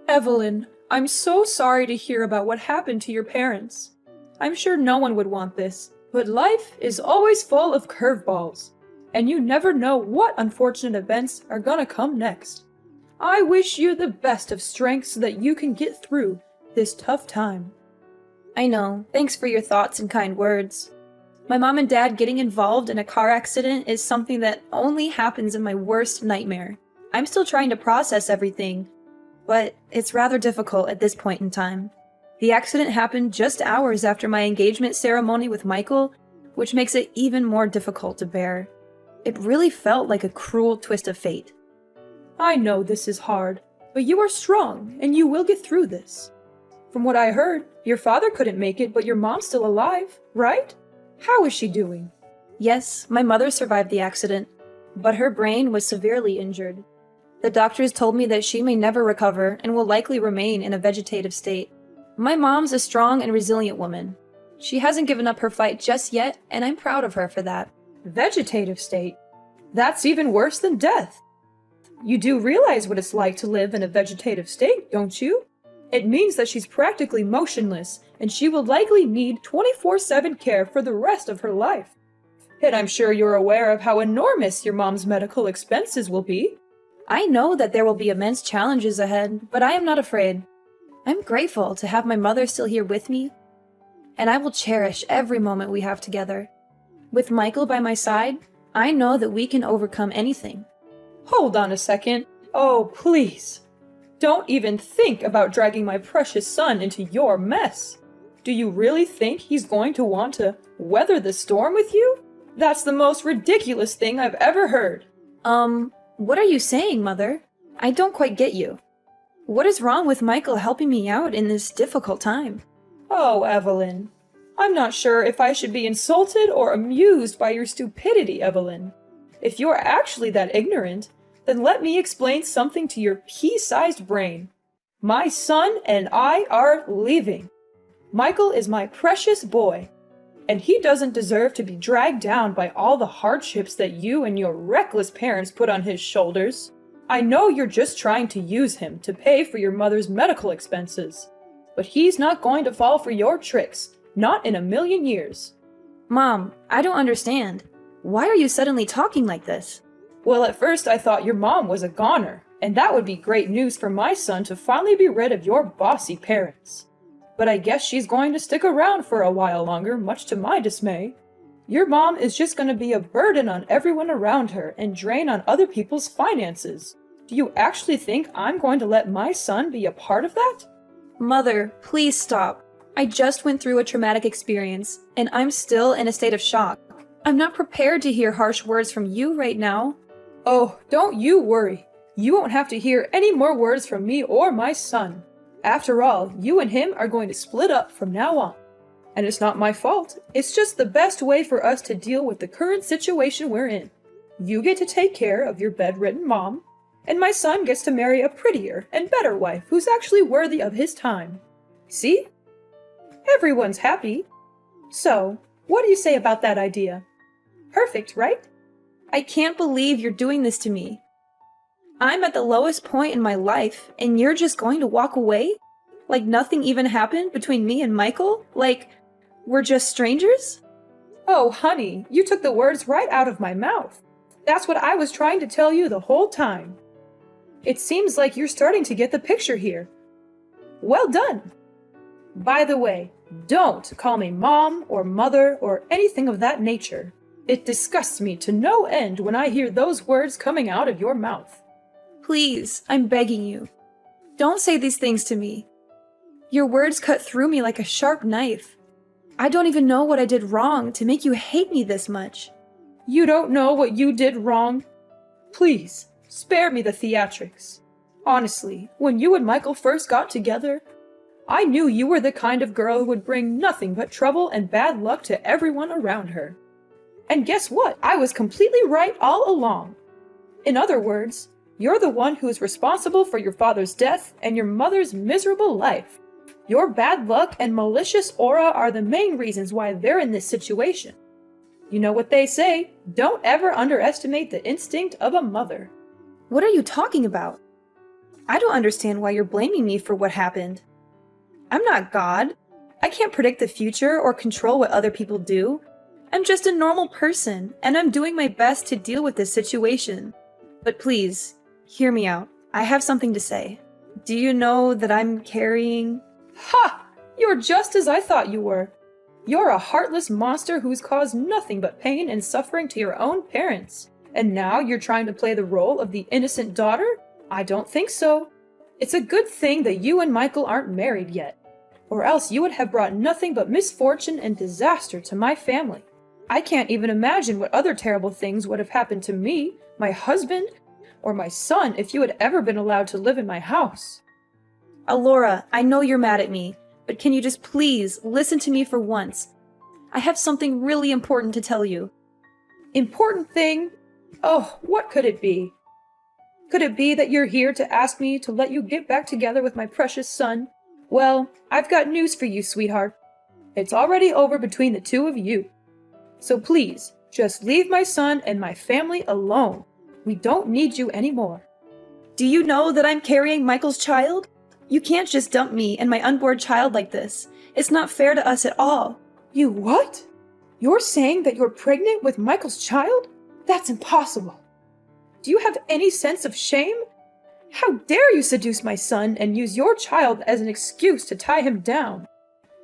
Evelyn, I'm so sorry to hear about what happened to your parents. I'm sure no one would want this, but life is always full of curveballs, and you never know what unfortunate events are gonna come next. I wish you the best of strength so that you can get through this tough time. I know. Thanks for your thoughts and kind words. My mom and dad getting involved in a car accident is something that only happens in my worst nightmare. I'm still trying to process everything, but it's rather difficult at this point in time. The accident happened just hours after my engagement ceremony with Michael, which makes it even more difficult to bear. It really felt like a cruel twist of fate. I know this is hard, but you are strong, and you will get through this. From what I heard, your father couldn't make it, but your mom's still alive, right? How is she doing? Yes, my mother survived the accident, but her brain was severely injured. The doctors told me that she may never recover and will likely remain in a vegetative state. My mom's a strong and resilient woman. She hasn't given up her fight just yet, and I'm proud of her for that. Vegetative state? That's even worse than death. You do realize what it's like to live in a vegetative state, don't you? It means that she's practically motionless, and she will likely need 24/7 care for the rest of her life. And I'm sure you're aware of how enormous your mom's medical expenses will be. I know that there will be immense challenges ahead, but I am not afraid. I'm grateful to have my mother still here with me, and I will cherish every moment we have together. With Michael by my side, I know that we can overcome anything. Hold on a second. Oh, please. Don't even think about dragging my precious son into your mess. Do you really think he's going to want to weather the storm with you? That's the most ridiculous thing I've ever heard. What are you saying, Mother? I don't quite get you. What is wrong with Michael helping me out in this difficult time? Oh, Evelyn. I'm not sure if I should be insulted or amused by your stupidity, Evelyn. If you're actually that ignorant, then let me explain something to your pea-sized brain. My son and I are leaving. Michael is my precious boy, and he doesn't deserve to be dragged down by all the hardships that you and your reckless parents put on his shoulders. I know you're just trying to use him to pay for your mother's medical expenses, but he's not going to fall for your tricks, not in a million years. Mom, I don't understand. Why are you suddenly talking like this? Well, at first I thought your mom was a goner, and that would be great news for my son to finally be rid of your bossy parents. But I guess she's going to stick around for a while longer, much to my dismay. Your mom is just going to be a burden on everyone around her and drain on other people's finances. Do you actually think I'm going to let my son be a part of that? Mother, please stop. I just went through a traumatic experience, and I'm still in a state of shock. I'm not prepared to hear harsh words from you right now. Oh, don't you worry. You won't have to hear any more words from me or my son. After all, you and him are going to split up from now on. And it's not my fault. It's just the best way for us to deal with the current situation we're in. You get to take care of your bedridden mom, and my son gets to marry a prettier and better wife who's actually worthy of his time. See? Everyone's happy. So, what do you say about that idea? Perfect, right? I can't believe you're doing this to me. I'm at the lowest point in my life, and you're just going to walk away? Like nothing even happened between me and Michael? Like, we're just strangers? Oh, honey, you took the words right out of my mouth. That's what I was trying to tell you the whole time. It seems like you're starting to get the picture here. Well done! By the way, don't call me mom or mother or anything of that nature. It disgusts me to no end when I hear those words coming out of your mouth. Please, I'm begging you. Don't say these things to me. Your words cut through me like a sharp knife. I don't even know what I did wrong to make you hate me this much. You don't know what you did wrong? Please, spare me the theatrics. Honestly, when you and Michael first got together, I knew you were the kind of girl who would bring nothing but trouble and bad luck to everyone around her. And guess what? I was completely right all along. In other words, you're the one who is responsible for your father's death and your mother's miserable life. Your bad luck and malicious aura are the main reasons why they're in this situation. You know what they say, don't ever underestimate the instinct of a mother. What are you talking about? I don't understand why you're blaming me for what happened. I'm not God. I can't predict the future or control what other people do. I'm just a normal person, and I'm doing my best to deal with this situation. But please, hear me out. I have something to say. Do you know that I'm carrying... Ha! You're just as I thought you were. You're a heartless monster who's caused nothing but pain and suffering to your own parents. And now you're trying to play the role of the innocent daughter? I don't think so. It's a good thing that you and Michael aren't married yet, or else you would have brought nothing but misfortune and disaster to my family. I can't even imagine what other terrible things would have happened to me, my husband, or my son if you had ever been allowed to live in my house. Alora, I know you're mad at me, but can you just please listen to me for once? I have something really important to tell you. Important thing? Oh, what could it be? Could it be that you're here to ask me to let you get back together with my precious son? Well, I've got news for you, sweetheart. It's already over between the two of you. So please, just leave my son and my family alone. We don't need you anymore. Do you know that I'm carrying Michael's child? You can't just dump me and my unborn child like this. It's not fair to us at all. You what? You're saying that you're pregnant with Michael's child? That's impossible. Do you have any sense of shame? How dare you seduce my son and use your child as an excuse to tie him down?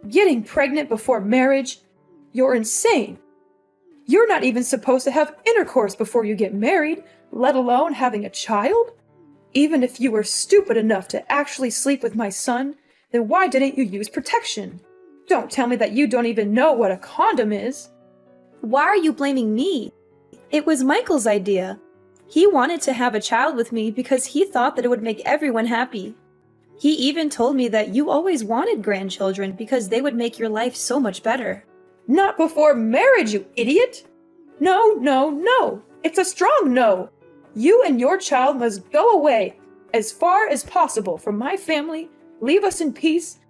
Getting pregnant before marriage? You're insane. You're not even supposed to have intercourse before you get married, let alone having a child? Even if you were stupid enough to actually sleep with my son, then why didn't you use protection? Don't tell me that you don't even know what a condom is. Why are you blaming me? It was Michael's idea. He wanted to have a child with me because he thought that it would make everyone happy. He even told me that you always wanted grandchildren because they would make your life so much better. Not before marriage, you idiot! No, no, no! It's a strong no! You and your child must go away as far as possible from my family, leave us in peace,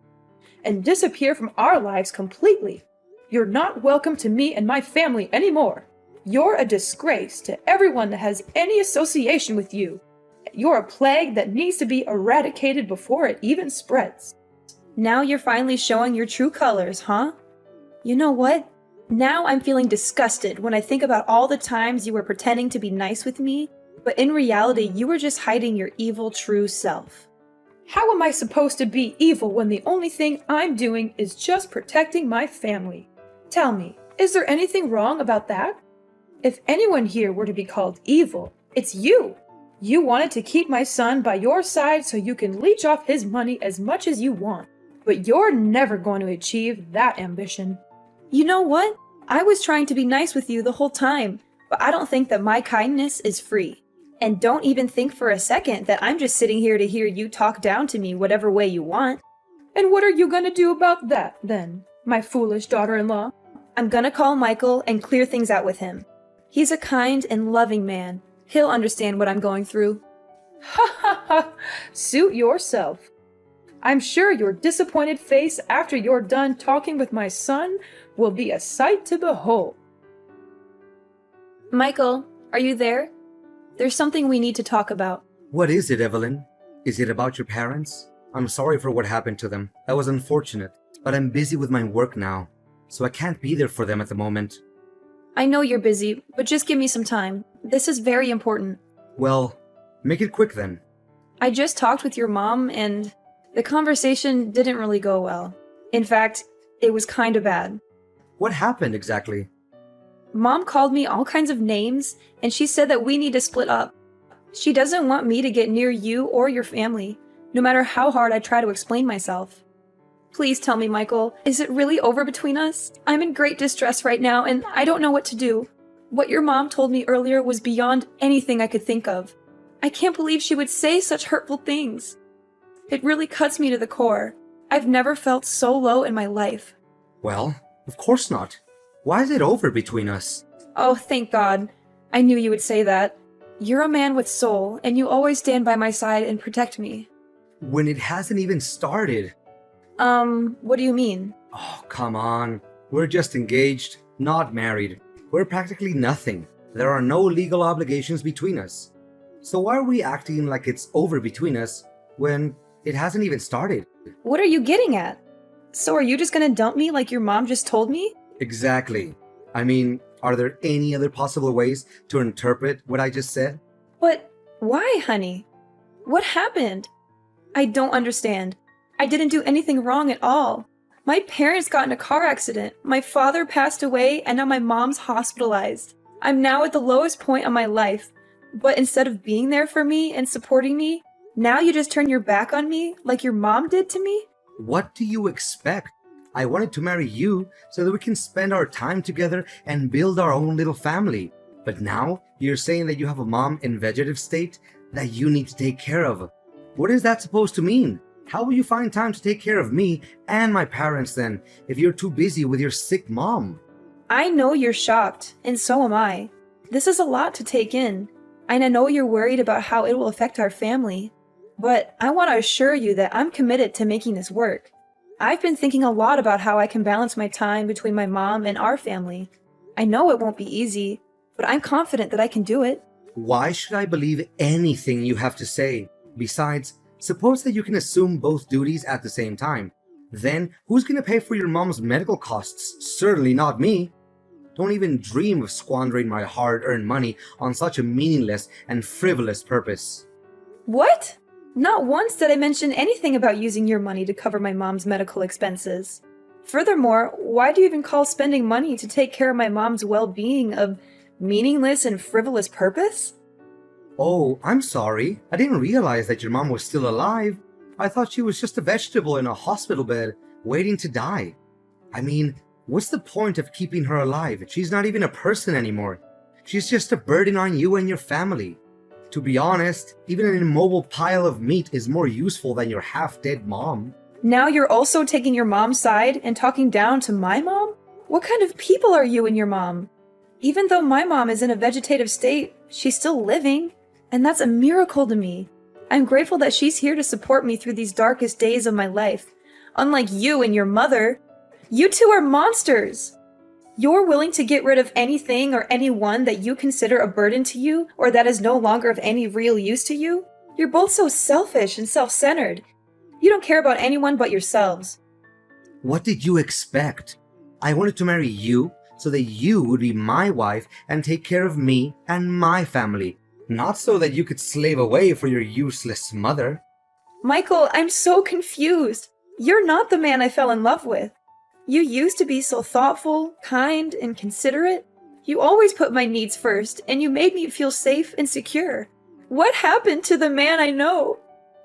and disappear from our lives completely. You're not welcome to me and my family anymore. You're a disgrace to everyone that has any association with you. You're a plague that needs to be eradicated before it even spreads. Now you're finally showing your true colors, huh? You know what? Now I'm feeling disgusted when I think about all the times you were pretending to be nice with me, but in reality you were just hiding your evil true self. How am I supposed to be evil when the only thing I'm doing is just protecting my family? Tell me, is there anything wrong about that? If anyone here were to be called evil, it's you. You wanted to keep my son by your side so you can leech off his money as much as you want, but you're never going to achieve that ambition. You know what? I was trying to be nice with you the whole time, but I don't think that my kindness is free. And don't even think for a second that I'm just sitting here to hear you talk down to me whatever way you want. And what are you gonna do about that, then, my foolish daughter-in-law? I'm gonna call Michael and clear things out with him. He's a kind and loving man. He'll understand what I'm going through. Ha ha ha! Suit yourself. I'm sure your disappointed face after you're done talking with my son will be a sight to behold. Michael, are you there? There's something we need to talk about. What is it, Evelyn? Is it about your parents? I'm sorry for what happened to them. That was unfortunate, but I'm busy with my work now, so I can't be there for them at the moment. I know you're busy, but just give me some time. This is very important. Well, make it quick then. I just talked with your mom, and the conversation didn't really go well. In fact, it was kind of bad. What happened exactly? Mom called me all kinds of names, and she said that we need to split up. She doesn't want me to get near you or your family, no matter how hard I try to explain myself. Please tell me, Michael, is it really over between us? I'm in great distress right now, and I don't know what to do. What your mom told me earlier was beyond anything I could think of. I can't believe she would say such hurtful things. It really cuts me to the core. I've never felt so low in my life. Well, of course not. Why is it over between us? Oh, thank God. I knew you would say that. You're a man with soul, and you always stand by my side and protect me. When it hasn't even started. What do you mean? Oh, come on. We're just engaged, not married. We're practically nothing. There are no legal obligations between us. So why are we acting like it's over between us when it hasn't even started. What are you getting at? So are you just gonna dump me like your mom just told me? Exactly. I mean, are there any other possible ways to interpret what I just said? But why, honey? What happened? I don't understand. I didn't do anything wrong at all. My parents got in a car accident, my father passed away, and now my mom's hospitalized. I'm now at the lowest point of my life, but instead of being there for me and supporting me, now you just turn your back on me like your mom did to me? What do you expect? I wanted to marry you so that we can spend our time together and build our own little family. But now you're saying that you have a mom in vegetative state that you need to take care of. What is that supposed to mean? How will you find time to take care of me and my parents then, if you're too busy with your sick mom? I know you're shocked, and so am I. This is a lot to take in, and I know you're worried about how it will affect our family. But I want to assure you that I'm committed to making this work. I've been thinking a lot about how I can balance my time between my mom and our family. I know it won't be easy, but I'm confident that I can do it. Why should I believe anything you have to say? Besides, suppose that you can assume both duties at the same time. Then, who's gonna pay for your mom's medical costs? Certainly not me. Don't even dream of squandering my hard-earned money on such a meaningless and frivolous purpose. What? Not once did I mention anything about using your money to cover my mom's medical expenses. Furthermore, why do you even call spending money to take care of my mom's well-being a meaningless and frivolous purpose? Oh, I'm sorry. I didn't realize that your mom was still alive. I thought she was just a vegetable in a hospital bed, waiting to die. I mean, what's the point of keeping her alive? She's not even a person anymore. She's just a burden on you and your family. To be honest, even an immobile pile of meat is more useful than your half-dead mom. Now you're also taking your mom's side and talking down to my mom? What kind of people are you and your mom? Even though my mom is in a vegetative state, she's still living, and that's a miracle to me. I'm grateful that she's here to support me through these darkest days of my life. Unlike you and your mother, you two are monsters! You're willing to get rid of anything or anyone that you consider a burden to you or that is no longer of any real use to you? You're both so selfish and self-centered. You don't care about anyone but yourselves. What did you expect? I wanted to marry you so that you would be my wife and take care of me and my family, not so that you could slave away for your useless mother. Michael, I'm so confused. You're not the man I fell in love with. You used to be so thoughtful, kind, and considerate. You always put my needs first, and you made me feel safe and secure. What happened to the man I know?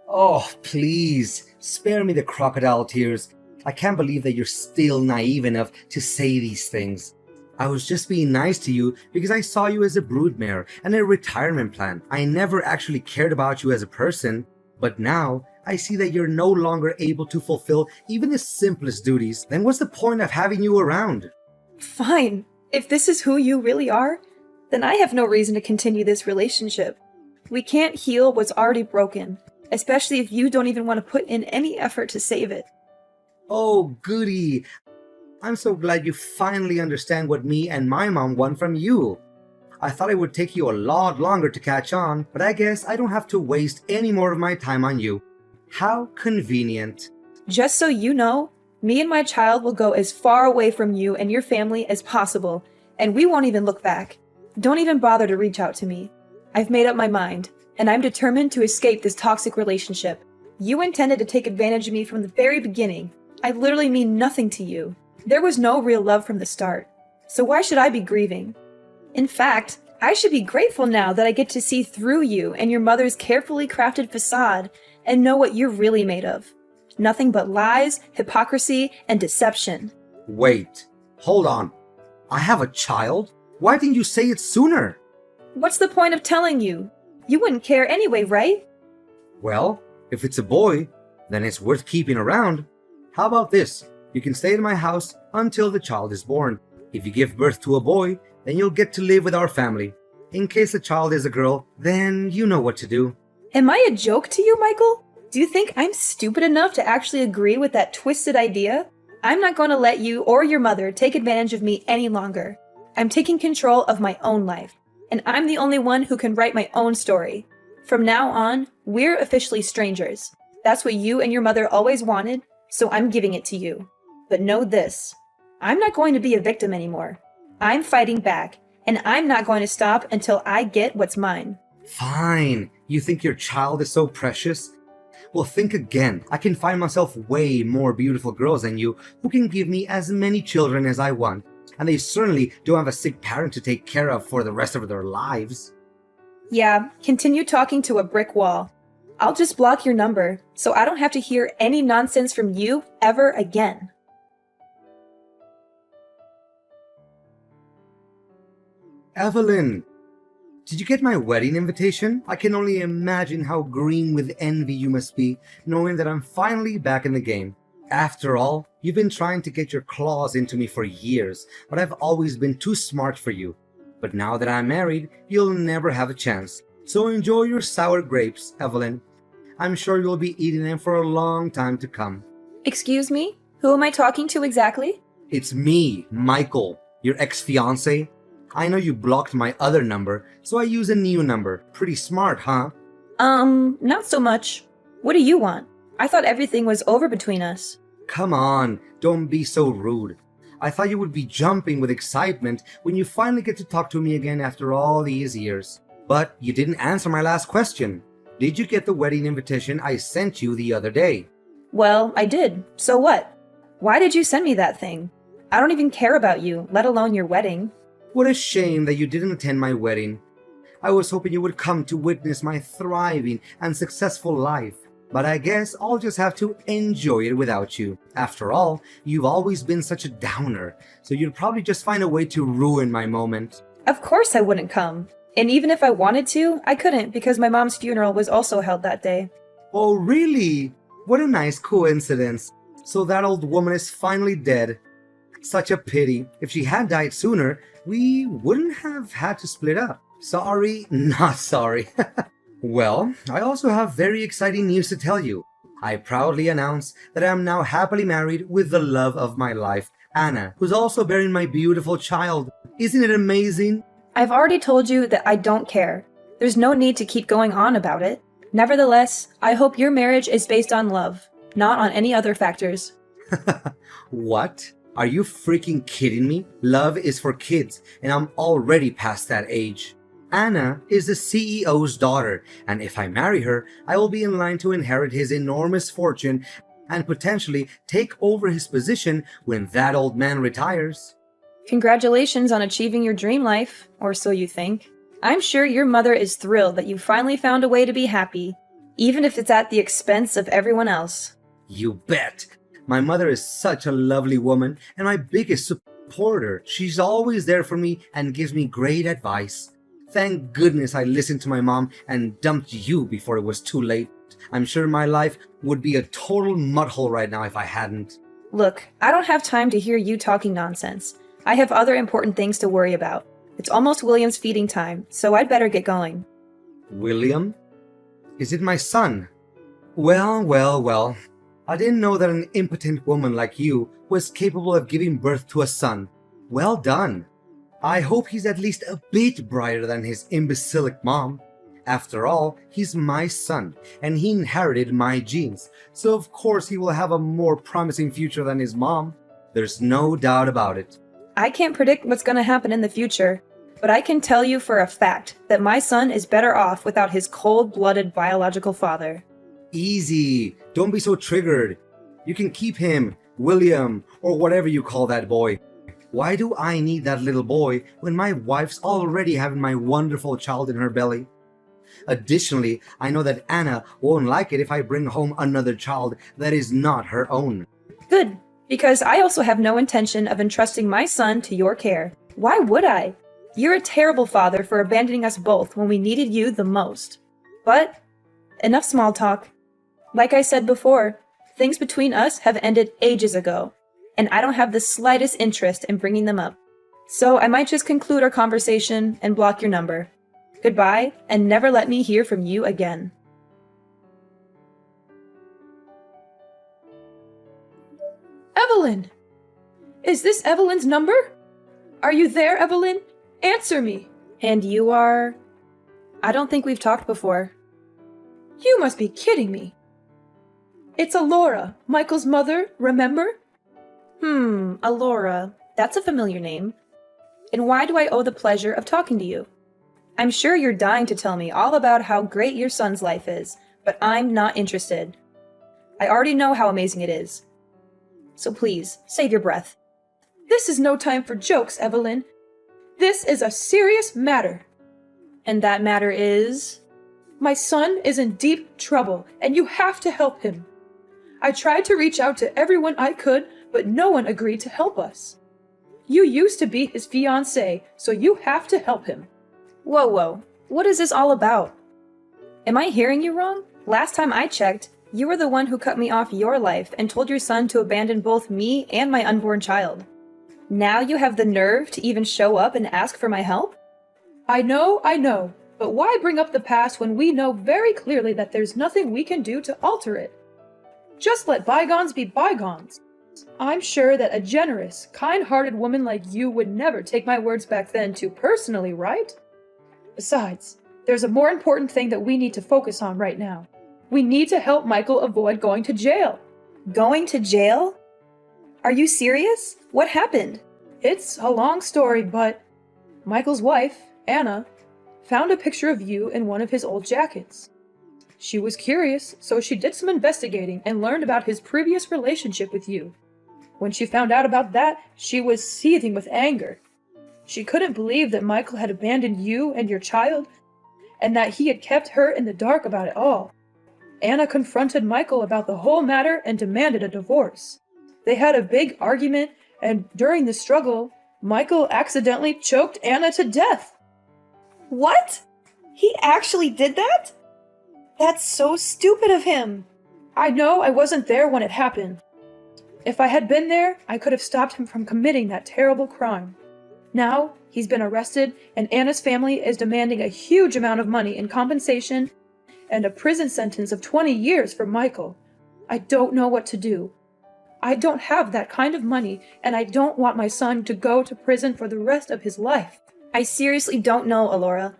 Oh, please, spare me the crocodile tears. I can't believe that you're still naive enough to say these things. I was just being nice to you because I saw you as a broodmare and a retirement plan. I never actually cared about you as a person, but now I see that you're no longer able to fulfill even the simplest duties. Then what's the point of having you around? Fine. If this is who you really are, then I have no reason to continue this relationship. We can't heal what's already broken, especially if you don't even want to put in any effort to save it. Oh, goody. I'm so glad you finally understand what me and my mom want from you. I thought it would take you a lot longer to catch on, but I guess I don't have to waste any more of my time on you. How convenient. Just so you know, me and my child will go as far away from you and your family as possible, and we won't even look back. Don't even bother to reach out to me. I've made up my mind, and I'm determined to escape this toxic relationship. You intended to take advantage of me from the very beginning. I literally mean nothing to you. There was no real love from the start. So why should I be grieving? In fact, I should be grateful now that I get to see through you and your mother's carefully crafted facade and know what you're really made of. Nothing but lies, hypocrisy, and deception. Wait, hold on. I have a child? Why didn't you say it sooner? What's the point of telling you? You wouldn't care anyway, right? Well, if it's a boy, then it's worth keeping around. How about this? You can stay in my house until the child is born. If you give birth to a boy, then you'll get to live with our family. In case the child is a girl, then you know what to do. Am I a joke to you, Michael? Do you think I'm stupid enough to actually agree with that twisted idea? I'm not going to let you or your mother take advantage of me any longer. I'm taking control of my own life, and I'm the only one who can write my own story. From now on, we're officially strangers. That's what you and your mother always wanted, so I'm giving it to you. But know this, I'm not going to be a victim anymore. I'm fighting back, and I'm not going to stop until I get what's mine. Fine. You think your child is so precious? Well, think again. I can find myself way more beautiful girls than you who can give me as many children as I want. And they certainly don't have a sick parent to take care of for the rest of their lives. Yeah, continue talking to a brick wall. I'll just block your number, so I don't have to hear any nonsense from you ever again. Evelyn! Did you get my wedding invitation? I can only imagine how green with envy you must be, knowing that I'm finally back in the game. After all, you've been trying to get your claws into me for years, but I've always been too smart for you. But now that I'm married, you'll never have a chance. So enjoy your sour grapes, Evelyn. I'm sure you'll be eating them for a long time to come. Excuse me? Who am I talking to exactly? It's me, Michael, your ex-fiancé. I know you blocked my other number, so I use a new number. Pretty smart, huh? Not so much. What do you want? I thought everything was over between us. Come on, don't be so rude. I thought you would be jumping with excitement when you finally get to talk to me again after all these years. But you didn't answer my last question. Did you get the wedding invitation I sent you the other day? Well, I did. So what? Why did you send me that thing? I don't even care about you, let alone your wedding. What a shame that you didn't attend my wedding. I was hoping you would come to witness my thriving and successful life. But I guess I'll just have to enjoy it without you. After all, you've always been such a downer, so you'd probably just find a way to ruin my moment. Of course I wouldn't come. And even if I wanted to, I couldn't because my mom's funeral was also held that day. Oh, really? What a nice coincidence. So that old woman is finally dead. Such a pity. If she had died sooner, we wouldn't have had to split up. Sorry, not sorry. Well, I also have very exciting news to tell you. I proudly announce that I am now happily married with the love of my life, Anna, who's also bearing my beautiful child. Isn't it amazing? I've already told you that I don't care. There's no need to keep going on about it. Nevertheless, I hope your marriage is based on love, not on any other factors. What? Are you freaking kidding me? Love is for kids, and I'm already past that age. Anna is the CEO's daughter, and if I marry her, I will be in line to inherit his enormous fortune and potentially take over his position when that old man retires. Congratulations on achieving your dream life, or so you think. I'm sure your mother is thrilled that you finally found a way to be happy, even if it's at the expense of everyone else. You bet. My mother is such a lovely woman and my biggest supporter. She's always there for me and gives me great advice. Thank goodness I listened to my mom and dumped you before it was too late. I'm sure my life would be a total mudhole right now if I hadn't. Look, I don't have time to hear you talking nonsense. I have other important things to worry about. It's almost William's feeding time, so I'd better get going. William? Is it my son? Well. I didn't know that an impotent woman like you was capable of giving birth to a son. Well done. I hope he's at least a bit brighter than his imbecilic mom. After all, he's my son, and he inherited my genes, so of course he will have a more promising future than his mom. There's no doubt about it. I can't predict what's going to happen in the future, but I can tell you for a fact that my son is better off without his cold-blooded biological father. Easy. Don't be so triggered. You can keep him, William, or whatever you call that boy. Why do I need that little boy when my wife's already having my wonderful child in her belly? Additionally, I know that Anna won't like it if I bring home another child that is not her own. Good, because I also have no intention of entrusting my son to your care. Why would I? You're a terrible father for abandoning us both when we needed you the most. But, enough small talk. Like I said before, things between us have ended ages ago, and I don't have the slightest interest in bringing them up. So I might just conclude our conversation and block your number. Goodbye, and never let me hear from you again. Evelyn! Is this Evelyn's number? Are you there, Evelyn? Answer me! And you are... I don't think we've talked before. You must be kidding me. It's Alora, Michael's mother, remember? Alora. That's a familiar name. And why do I owe the pleasure of talking to you? I'm sure you're dying to tell me all about how great your son's life is, but I'm not interested. I already know how amazing it is. So please, save your breath. This is no time for jokes, Evelyn. This is a serious matter. And that matter is? My son is in deep trouble, and you have to help him. I tried to reach out to everyone I could, but no one agreed to help us. You used to be his fiancée, so you have to help him. Whoa. What is this all about? Am I hearing you wrong? Last time I checked, you were the one who cut me off your life and told your son to abandon both me and my unborn child. Now you have the nerve to even show up and ask for my help? I know, but why bring up the past when we know very clearly that there's nothing we can do to alter it? Just let bygones be bygones. I'm sure that a generous, kind-hearted woman like you would never take my words back then too personally, right? Besides, there's a more important thing that we need to focus on right now. We need to help Michael avoid going to jail. Going to jail? Are you serious? What happened? It's a long story, but Michael's wife, Anna, found a picture of you in one of his old jackets. She was curious, so she did some investigating and learned about his previous relationship with you. When she found out about that, she was seething with anger. She couldn't believe that Michael had abandoned you and your child, and that he had kept her in the dark about it all. Anna confronted Michael about the whole matter and demanded a divorce. They had a big argument, and during the struggle, Michael accidentally choked Anna to death. What? He actually did that? That's so stupid of him. I know I wasn't there when it happened. If I had been there, I could have stopped him from committing that terrible crime. Now, he's been arrested, and Anna's family is demanding a huge amount of money in compensation and a prison sentence of 20 years for Michael. I don't know what to do. I don't have that kind of money, and I don't want my son to go to prison for the rest of his life. I seriously don't know, Alora.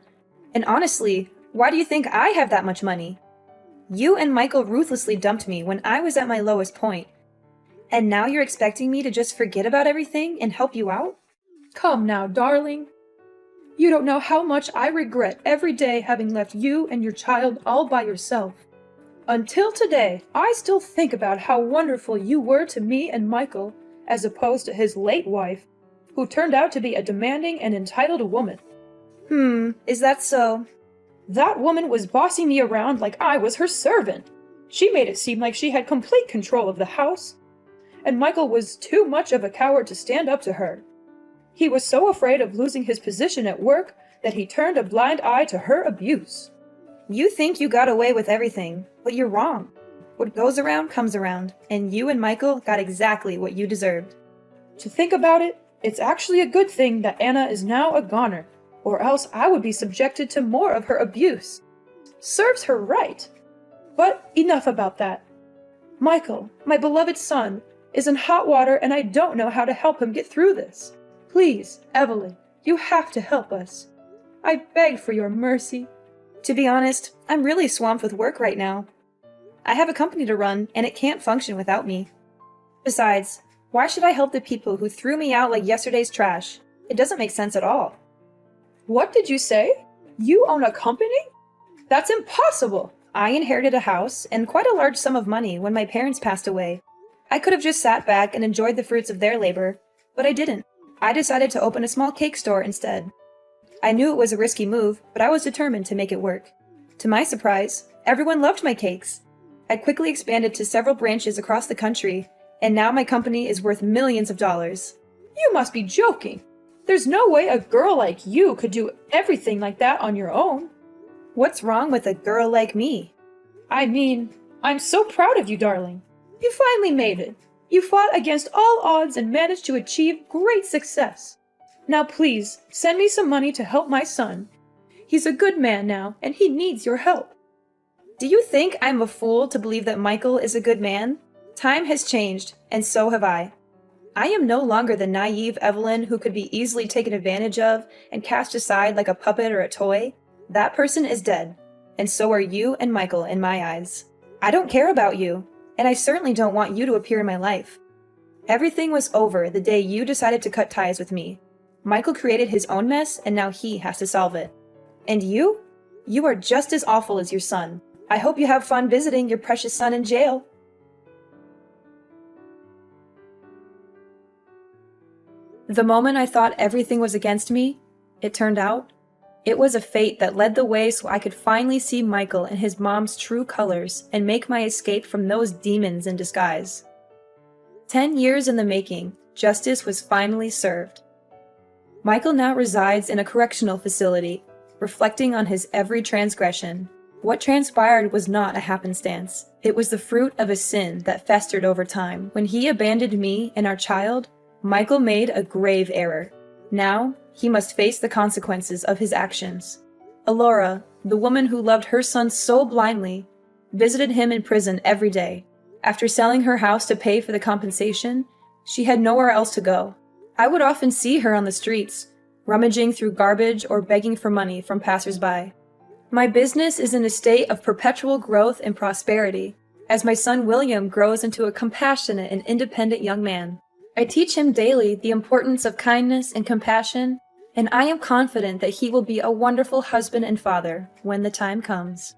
And honestly, why do you think I have that much money? You and Michael ruthlessly dumped me when I was at my lowest point. And now you're expecting me to just forget about everything and help you out? Come now, darling. You don't know how much I regret every day having left you and your child all by yourself. Until today, I still think about how wonderful you were to me and Michael, as opposed to his late wife, who turned out to be a demanding and entitled woman. Is that so? That woman was bossing me around like I was her servant. She made it seem like she had complete control of the house, and Michael was too much of a coward to stand up to her. He was so afraid of losing his position at work that he turned a blind eye to her abuse. You think you got away with everything, but you're wrong. What goes around comes around, and you and Michael got exactly what you deserved. To think about it, it's actually a good thing that Anna is now a goner, or else I would be subjected to more of her abuse. Serves her right. But enough about that. Michael, my beloved son, is in hot water, and I don't know how to help him get through this. Please, Evelyn, you have to help us. I beg for your mercy. To be honest, I'm really swamped with work right now. I have a company to run, and it can't function without me. Besides, why should I help the people who threw me out like yesterday's trash? It doesn't make sense at all. What did you say? You own a company? That's impossible! I inherited a house and quite a large sum of money when my parents passed away. I could have just sat back and enjoyed the fruits of their labor, but I didn't. I decided to open a small cake store instead. I knew it was a risky move, but I was determined to make it work. To my surprise, everyone loved my cakes. I quickly expanded to several branches across the country, and now my company is worth millions of dollars. You must be joking. There's no way a girl like you could do everything like that on your own. What's wrong with a girl like me? I mean, I'm so proud of you, darling. You finally made it. You fought against all odds and managed to achieve great success. Now please, send me some money to help my son. He's a good man now, and he needs your help. Do you think I'm a fool to believe that Michael is a good man? Time has changed, and so have I. I am no longer the naive Evelyn who could be easily taken advantage of and cast aside like a puppet or a toy. That person is dead, and so are you and Michael in my eyes. I don't care about you. and I certainly don't want you to appear in my life. Everything was over the day you decided to cut ties with me. Michael created his own mess, and now he has to solve it. And you? You are just as awful as your son. I hope you have fun visiting your precious son in jail. The moment I thought everything was against me, it turned out, it was a fate that led the way so I could finally see Michael in his mom's true colors and make my escape from those demons in disguise. 10 years in the making, justice was finally served. Michael now resides in a correctional facility, reflecting on his every transgression. What transpired was not a happenstance. It was the fruit of a sin that festered over time. When he abandoned me and our child, Michael made a grave error. Now, he must face the consequences of his actions. Alora, the woman who loved her son so blindly, visited him in prison every day. After selling her house to pay for the compensation, she had nowhere else to go. I would often see her on the streets, rummaging through garbage or begging for money from passers-by. My business is in a state of perpetual growth and prosperity, as my son William grows into a compassionate and independent young man. I teach him daily the importance of kindness and compassion, and I am confident that he will be a wonderful husband and father when the time comes.